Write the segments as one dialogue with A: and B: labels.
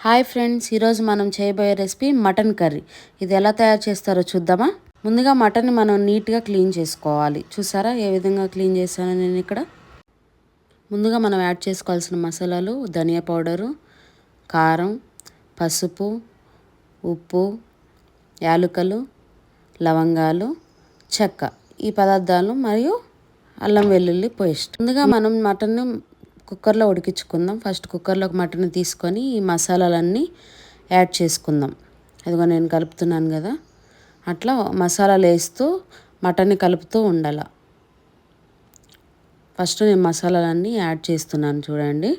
A: Hi friends, ఈరోజు మనం చేయబోయే రెసిపీ మటన్ కర్రీ. ఇది ఎలా తయారు చేస్తారో చూద్దామా. ముందుగా మటన్ని మనం నీట్గా క్లీన్ చేసుకోవాలి. చూసారా ఏ విధంగా క్లీన్ చేశానో నేను ఇక్కడ. ముందుగా మనం యాడ్ చేసుకోవాల్సిన మసాలాలు: ధనియా పౌడరు, కారం, పసుపు, ఉప్పు, యాలకులు, లవంగాలు, చెక్క, ఈ పదార్థాలు మరియు అల్లం వెల్లుల్లి పేస్ట్. ముందుగా మనం మటన్ని కుక్కర్లో ఉడికించుకుందాం. ఫస్ట్ కుక్కర్లోకి మటన్ తీసుకొని ఈ మసాలాలన్నీ యాడ్ చేసుకుందాం. అదిగో నేను కలుపుతున్నాను కదా, అట్లా మసాలాలు వేస్తూ మటన్ని కలుపుతూ ఉండాలి. ఫస్ట్ నేను మసాలాలన్నీ యాడ్ చేస్తున్నాను చూడండి.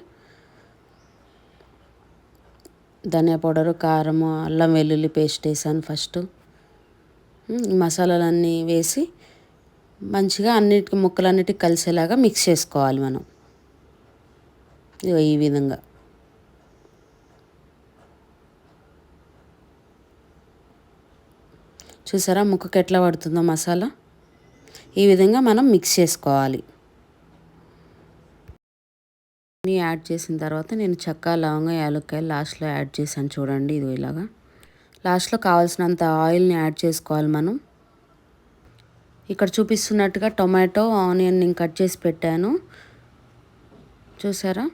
A: ధనియా పౌడరు, కారము, అల్లం వెల్లుల్లి పేస్ట్ వేసాను ఫస్ట్. ఈ మసాలాలన్నీ వేసి మంచిగా ముక్కలన్నిటికి కలిసేలాగా మిక్స్ చేసుకోవాలి మనం. ఈ విధంగా చూసారా ముక్కకి ఎట్లా పడుతుందో మసాలా. ఈ విధంగా మనం మిక్స్ చేసుకోవాలి. అన్నీ యాడ్ చేసిన తర్వాత నేను చెక్క, లవంగ, యాలక్కాయలు లాస్ట్లో యాడ్ చేశాను చూడండి. ఇది ఇలాగా లాస్ట్లో కావాల్సినంత ఆయిల్ని యాడ్ చేసుకోవాలి మనం. ఇక్కడ చూపిస్తున్నట్టుగా టొమాటో, ఆనియన్ నేను కట్ చేసి పెట్టాను చూసారా.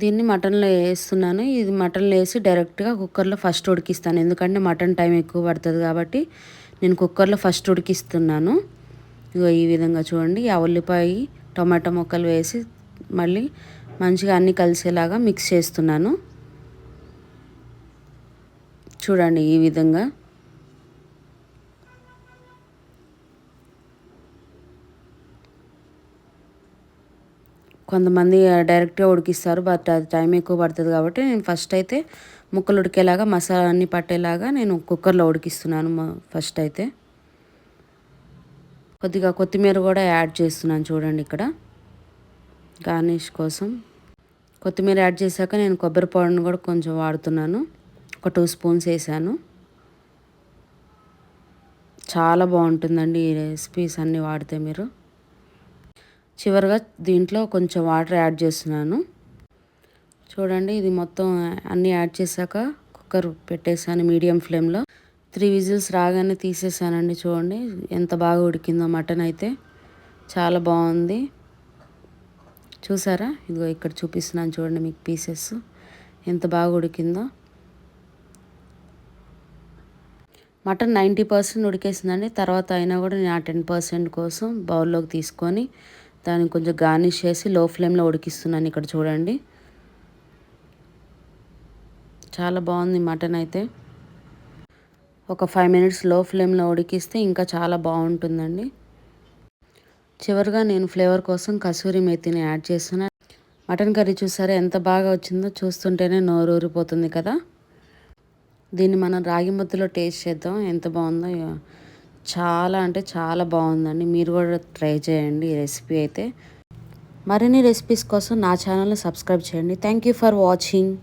A: దీన్ని మటన్లో వేస్తున్నాను. ఇది మటన్లో వేసి డైరెక్ట్గా కుక్కర్లో ఫస్ట్ ఉడికిస్తాను. ఎందుకంటే మటన్ టైం ఎక్కువ పడుతుంది కాబట్టి నేను కుక్కర్లో ఫస్ట్ ఉడికిస్తున్నాను. ఇగో ఈ విధంగా చూడండి. ఆ ఉల్లిపాయ, టొమాటో ముక్కలు వేసి మళ్ళీ మంచిగా అన్నీ కలిసేలాగా మిక్స్ చేస్తున్నాను చూడండి. ఈ విధంగా కొంతమంది డైరెక్ట్గా ఉడికిస్తారు, బట్ అది టైం ఎక్కువ పడుతుంది కాబట్టి నేను ఫస్ట్ అయితే ముక్కలు ఉడికేలాగా మసాలా అన్నీ పట్టేలాగా నేను కుక్కర్లో ఉడికిస్తున్నాను. ఫస్ట్ అయితే కొద్దిగా కొత్తిమీర కూడా యాడ్ చేస్తున్నాను చూడండి. ఇక్కడ గార్నిష్ కోసం కొత్తిమీర యాడ్ చేశాక నేను కొబ్బరి పౌడర్ని కూడా కొంచెం వాడుతున్నాను. ఒక 2 స్పూన్స్ వేసాను. చాలా బాగుంటుందండి ఈ రెసిపీస్ అన్నీ వాడితే మీరు. చివరిగా దీంట్లో కొంచెం వాటర్ యాడ్ చేస్తున్నాను చూడండి. ఇది మొత్తం అన్నీ యాడ్ చేశాక కుక్కర్ పెట్టేసాను మీడియం ఫ్లేమ్లో. 3 విజిల్స్ రాగానే తీసేసానండి. చూడండి ఎంత బాగా ఉడికిందో మటన్ అయితే. చాలా బాగుంది చూసారా. ఇదిగో ఇక్కడ చూపిస్తున్నాను చూడండి మీకు పీసెస్ ఎంత బాగా ఉడికిందో. మటన్ 90% ఉడికేసిందండి. తర్వాత అయినా కూడా నేను ఆ 10% కోసం బౌల్లోకి తీసుకొని దాన్ని కొంచెం గార్నిష్ చేసి లో ఫ్లేమ్లో ఉడికిస్తున్నాను. ఇక్కడ చూడండి చాలా బాగుంది మటన్ అయితే. ఒక 5 మినిట్స్ లో ఫ్లేమ్లో ఉడికిస్తే ఇంకా చాలా బాగుంటుందండి. చివరిగా నేను ఫ్లేవర్ కోసం కసూరి మేతిని యాడ్ చేస్తున్నాను. మటన్ కర్రీ చూసారా ఎంత బాగా వచ్చిందో. చూస్తుంటేనే నోరు ఊరిపోతుంది కదా. దీన్ని మనం రాగి ముద్దలో టేస్ట్ చేద్దాం ఎంత బాగుందో. చాలా అంటే చాలా బాగుందండి. మీరు కూడా ట్రై చేయండి ఈ రెసిపీ అయితే. మరిన్ని రెసిపీస్ కోసం నా ఛానల్ని సబ్స్క్రైబ్ చేయండి. Thank you for watching.